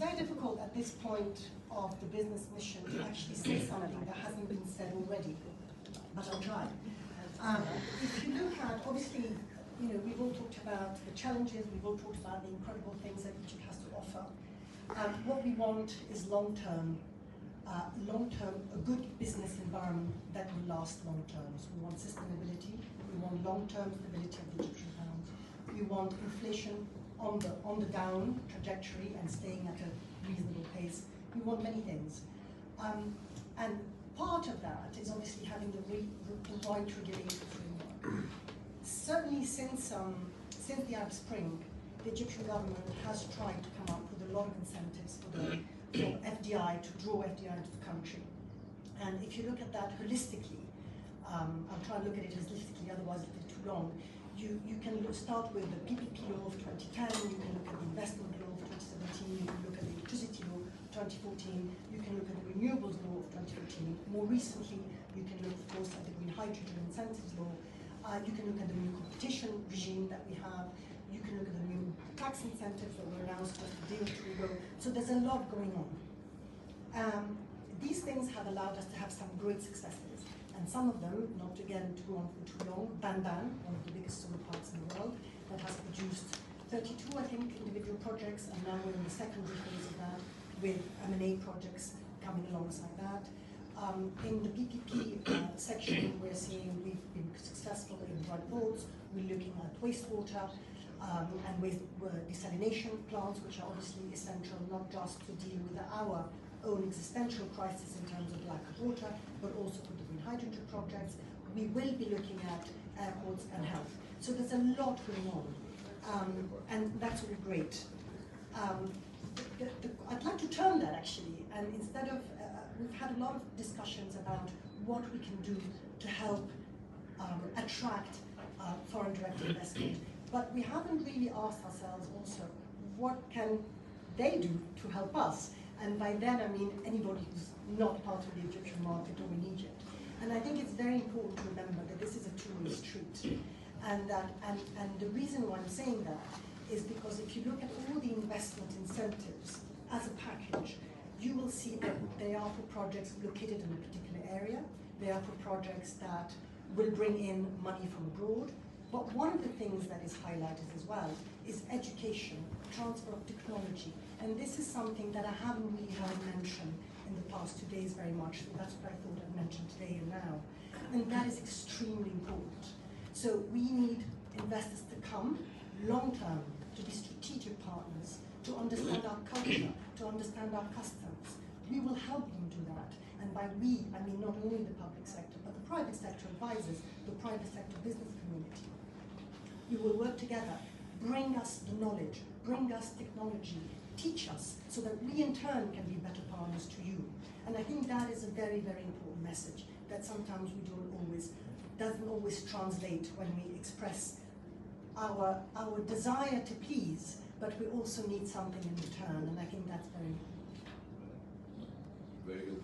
very difficult at this point of the business mission to actually say something that hasn't been said already, but I'll try. If you look at, obviously, we've all talked about the challenges, we've all talked about the incredible things that Egypt has to offer. What we want is long-term, a good business environment that will last long-term. So we want sustainability, we want long-term stability of the Egyptian pound, we want inflation on the down trajectory and staying at a reasonable pace. We want many things. And part of that is obviously having the right regulatory framework. Certainly since the Arab Spring, the Egyptian government has tried to come up with a lot of incentives for FDI, to draw FDI into the country. And if you look at that holistically, I'll try and look at it holistically, otherwise it'll be too long. You can start with the PPP law of 2010, you can look at the investment law of 2017, you can look at the electricity law of 2014, you can look at the renewables law of 2014. More recently, you can look, of course, at the green hydrogen incentives law. You can look at the new competition regime that we have. You can look at the new tax incentives that were announced just a day or two ago. So there's a lot going on. These things have allowed us to have some great successes. And some of them, not again to go on for too long, Bandan, one of the biggest solar parks in the world, that has produced 32, I think, individual projects, and now we're in the secondary phase of that, with M&A projects coming alongside that. In the PPP section, we're seeing we've been successful in dry ports. We're looking at wastewater and waste desalination plants, which are obviously essential not just to deal with our own existential crisis in terms of lack of water, but also for the green hydrogen projects. We will be looking at airports and health. So there's a lot going on, and that's all great. I'd like to turn that actually, and instead of, we've had a lot of discussions about what we can do to help attract foreign direct investment, but we haven't really asked ourselves also, what can they do to help us? And by then I mean anybody who's not part of the Egyptian market or in Egypt. And I think it's very important to remember that this is a two-way street. And the reason why I'm saying that is because if you look at all the investment incentives as a package, you will see that they are for projects located in a particular area. They are for projects that will bring in money from abroad. But one of the things that is highlighted as well is education, transfer of technology. And this is something that I haven't really heard mentioned in the past 2 days very much. So that's what I thought I'd mention today and now. And that is extremely important. So we need investors to come long-term, to be strategic partners, to understand our culture, to understand our customs. We will help them do that. And by we, I mean not only the public sector, but the private sector advisors, the private sector business community. We will work together, bring us the knowledge, bring us technology, teach us, so that we in turn can be better partners to you. And I think that is a very, very important message that sometimes we doesn't always translate when we express our desire to please, but we also need something in return, and I think that's very important. Very good.